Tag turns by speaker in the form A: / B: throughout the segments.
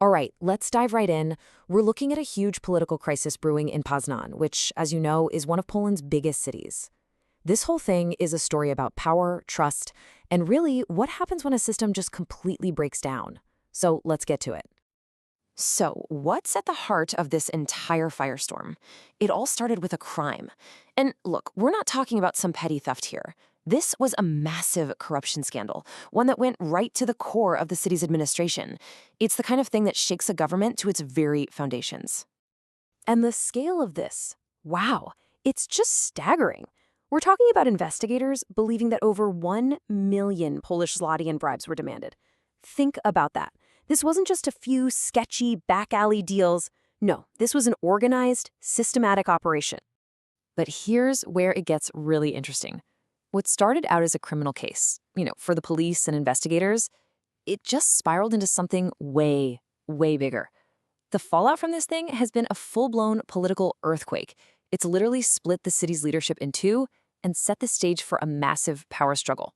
A: All right, let's dive right in. We're looking at a huge political crisis brewing in Poznań, which, as you know, is one of Poland's biggest cities. This whole thing is a story about power, trust, and really what happens when a system just completely breaks down. So let's get to it.
B: So, what's at the heart of this entire firestorm? It all started with a crime. And look, we're not talking about some petty theft here. This was a massive corruption scandal, one that went right to the core of the city's administration. It's the kind of thing that shakes a government to its very foundations.
A: And the scale of this, wow, it's just staggering. We're talking about investigators believing that over 1 million Polish zloty in bribes were demanded. Think about that. This wasn't just a few sketchy back alley deals. No, this was an organized, systematic operation.
B: But here's where it gets really interesting. What started out as a criminal case, for the police and investigators, it just spiraled into something way, way bigger. The fallout from this thing has been a full-blown political earthquake. It's literally split the city's leadership in two and set the stage for a massive power struggle.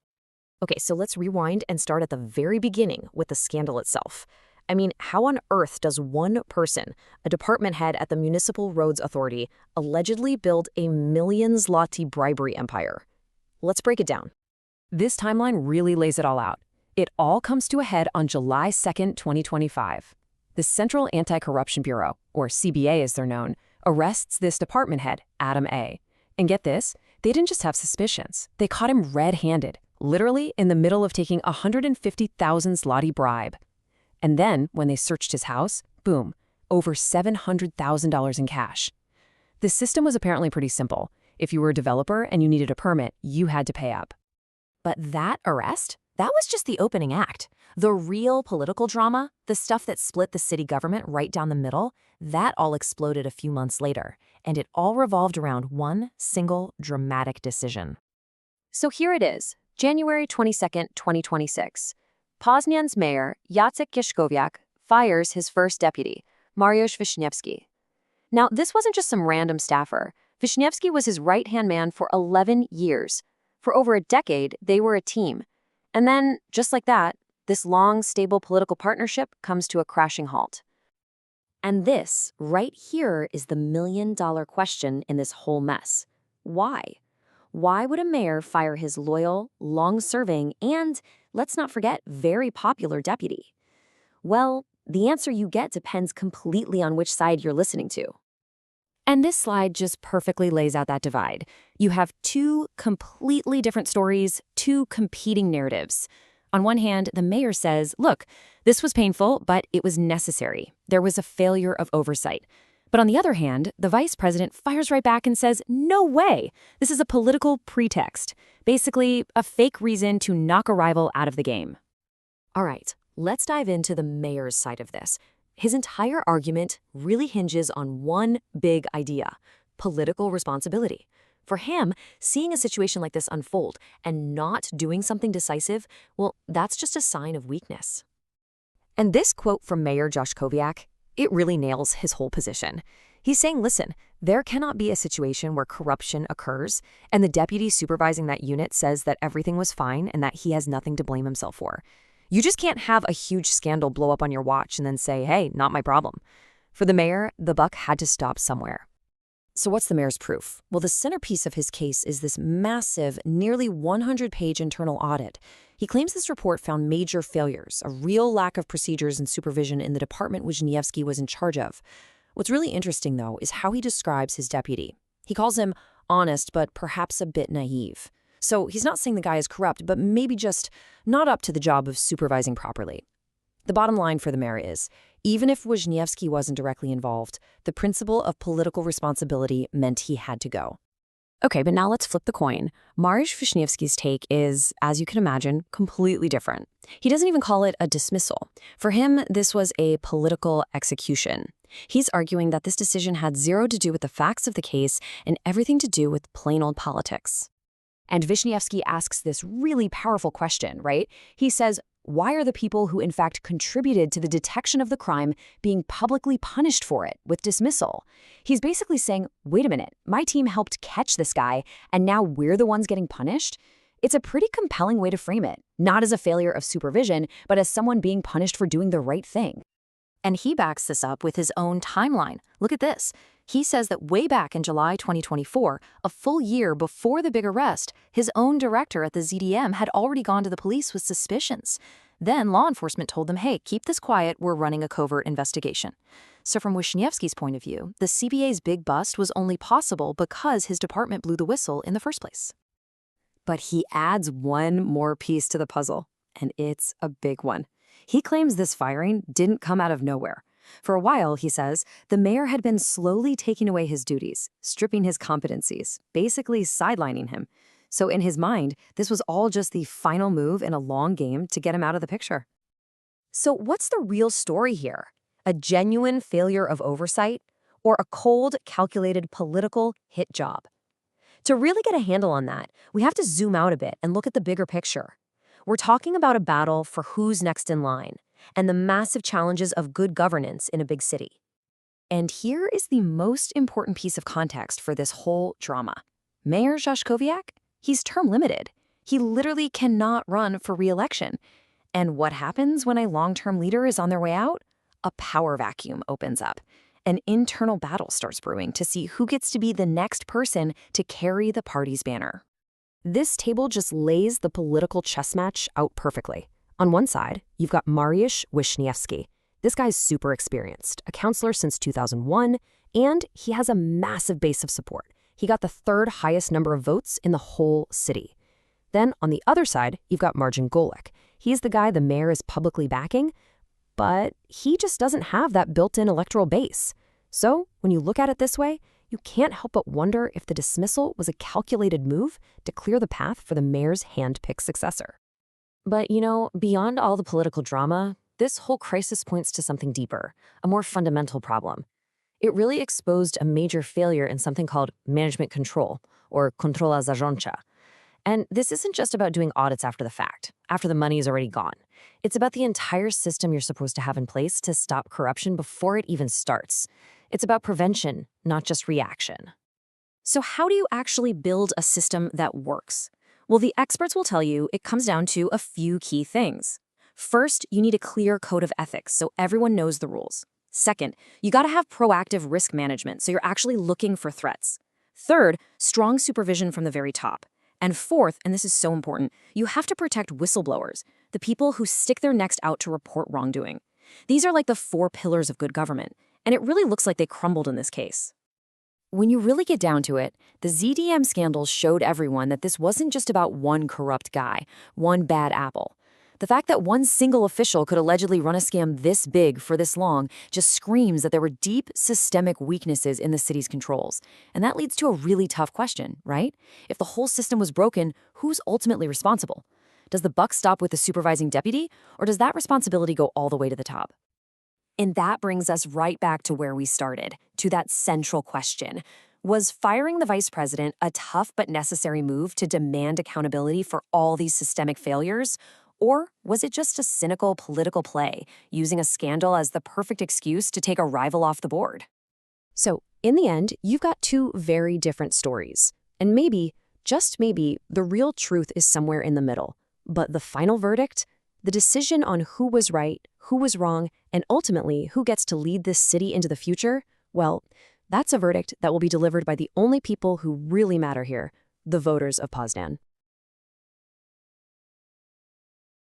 A: Okay, so let's rewind and start at the very beginning with the scandal itself. I mean, how on earth does one person, a department head at the Municipal Roads Authority, allegedly build a million zloty bribery empire? Let's break it down.
B: This timeline really lays it all out. It all comes to a head on July 2nd, 2025. The Central Anti-Corruption Bureau, or CBA as they're known, arrests this department head, Adam A. And get this, they didn't just have suspicions. They caught him red-handed, literally in the middle of taking a 150,000 zloty bribe. And then, when they searched his house, boom, over $700,000 in cash. The system was apparently pretty simple. If you were a developer and you needed a permit, you had to pay up.
A: But that arrest? That was just the opening act. The real political drama, the stuff that split the city government right down the middle, that all exploded a few months later, and it all revolved around one single dramatic decision.
B: So here it is, January 22nd, 2026. Poznań's mayor, Jacek Jaśkowiak, fires his first deputy, Mariusz Wiśniewski. Now, this wasn't just some random staffer. Wiśniewski was his right-hand man for 11 years. For over a decade, they were a team. And then, just like that, this long, stable political partnership comes to a crashing halt.
A: And this, right here, is the million-dollar question in this whole mess. Why? Why would a mayor fire his loyal, long-serving, and, let's not forget, very popular deputy? Well, the answer you get depends completely on which side you're listening to. And this slide just perfectly lays out that divide. You have two completely different stories, two competing narratives. On one hand, the mayor says, look, this was painful, but it was necessary. There was a failure of oversight. But on the other hand, the vice president fires right back and says, no way. This is a political pretext. Basically, a fake reason to knock a rival out of the game. All right, let's dive into the mayor's side of this. His entire argument really hinges on one big idea: political responsibility. For him, seeing a situation like this unfold and not doing something decisive, well, that's just a sign of weakness. And this quote from Mayor Jaśkowiak, it really nails his whole position. He's saying, listen, there cannot be a situation where corruption occurs and the deputy supervising that unit says that everything was fine and that he has nothing to blame himself for. You just can't have a huge scandal blow up on your watch and then say, hey, not my problem. For the mayor, the buck had to stop somewhere. So what's the mayor's proof? Well, the centerpiece of his case is this massive, nearly 100-page internal audit. He claims this report found major failures, a real lack of procedures and supervision in the department Wiśniewski was in charge of. What's really interesting, though, is how he describes his deputy. He calls him honest, but perhaps a bit naive. So he's not saying the guy is corrupt, but maybe just not up to the job of supervising properly. The bottom line for the mayor is, even if Wiśniewski wasn't directly involved, the principle of political responsibility meant he had to go. Okay, but now let's flip the coin. Mariusz Wiśniewski's take is, as you can imagine, completely different. He doesn't even call it a dismissal. For him, this was a political execution. He's arguing that this decision had zero to do with the facts of the case and everything to do with plain old politics. And Wiśniewski asks this really powerful question, right? He says, why are the people who in fact contributed to the detection of the crime being publicly punished for it with dismissal? He's basically saying, wait a minute, my team helped catch this guy, and now we're the ones getting punished? It's a pretty compelling way to frame it, not as a failure of supervision, but as someone being punished for doing the right thing.
C: And he backs this up with his own timeline. Look at this. He says that way back in July 2024, a full year before the big arrest, his own director at the ZDM had already gone to the police with suspicions. Then law enforcement told them, hey, keep this quiet, we're running a covert investigation. So from Wiśniewski's point of view, the CBA's big bust was only possible because his department blew the whistle in the first place.
A: But he adds one more piece to the puzzle, and it's a big one. He claims this firing didn't come out of nowhere. For a while, he says, the mayor had been slowly taking away his duties, stripping his competencies, basically sidelining him. So in his mind, this was all just the final move in a long game to get him out of the picture. So what's the real story here? A genuine failure of oversight, or a cold, calculated political hit job? To really get a handle on that, we have to zoom out a bit and look at the bigger picture. We're talking about a battle for who's next in line and the massive challenges of good governance in a big city. And here is the most important piece of context for this whole drama. Mayor Jaśkowiak, he's term limited. He literally cannot run for re-election. And what happens when a long-term leader is on their way out? A power vacuum opens up. An internal battle starts brewing to see who gets to be the next person to carry the party's banner. This table just lays the political chess match out perfectly. On one side, you've got Mariusz Wiśniewski. This guy's super experienced, a counselor since 2001, and he has a massive base of support. He got the third highest number of votes in the whole city. Then on the other side, you've got Marcin Golec. He's the guy the mayor is publicly backing, but he just doesn't have that built-in electoral base. So when you look at it this way, you can't help but wonder if the dismissal was a calculated move to clear the path for the mayor's hand-picked successor. But, beyond all the political drama, this whole crisis points to something deeper, a more fundamental problem. It really exposed a major failure in something called management control, or kontrola zarządcza. And this isn't just about doing audits after the fact, after the money is already gone. It's about the entire system you're supposed to have in place to stop corruption before it even starts. It's about prevention, not just reaction. So how do you actually build a system that works? Well, the experts will tell you it comes down to a few key things. First, you need a clear code of ethics so everyone knows the rules. Second, you got to have proactive risk management so you're actually looking for threats. Third, strong supervision from the very top. And fourth, and this is so important, you have to protect whistleblowers, the people who stick their necks out to report wrongdoing. These are like the 4 pillars of good government, and it really looks like they crumbled in this case. When you really get down to it, the ZDM scandal showed everyone that this wasn't just about one corrupt guy, one bad apple. The fact that one single official could allegedly run a scam this big for this long just screams that there were deep systemic weaknesses in the city's controls. And that leads to a really tough question, right? If the whole system was broken, who's ultimately responsible? Does the buck stop with the supervising deputy, or does that responsibility go all the way to the top? And that brings us right back to where we started, to that central question. Was firing the vice president a tough but necessary move to demand accountability for all these systemic failures? Or was it just a cynical political play, using a scandal as the perfect excuse to take a rival off the board? So, in the end, you've got 2 very different stories. And maybe, just maybe, the real truth is somewhere in the middle. But the final verdict? The decision on who was right, who was wrong, and ultimately who gets to lead this city into the future, well, that's a verdict that will be delivered by the only people who really matter here, the voters of Poznań.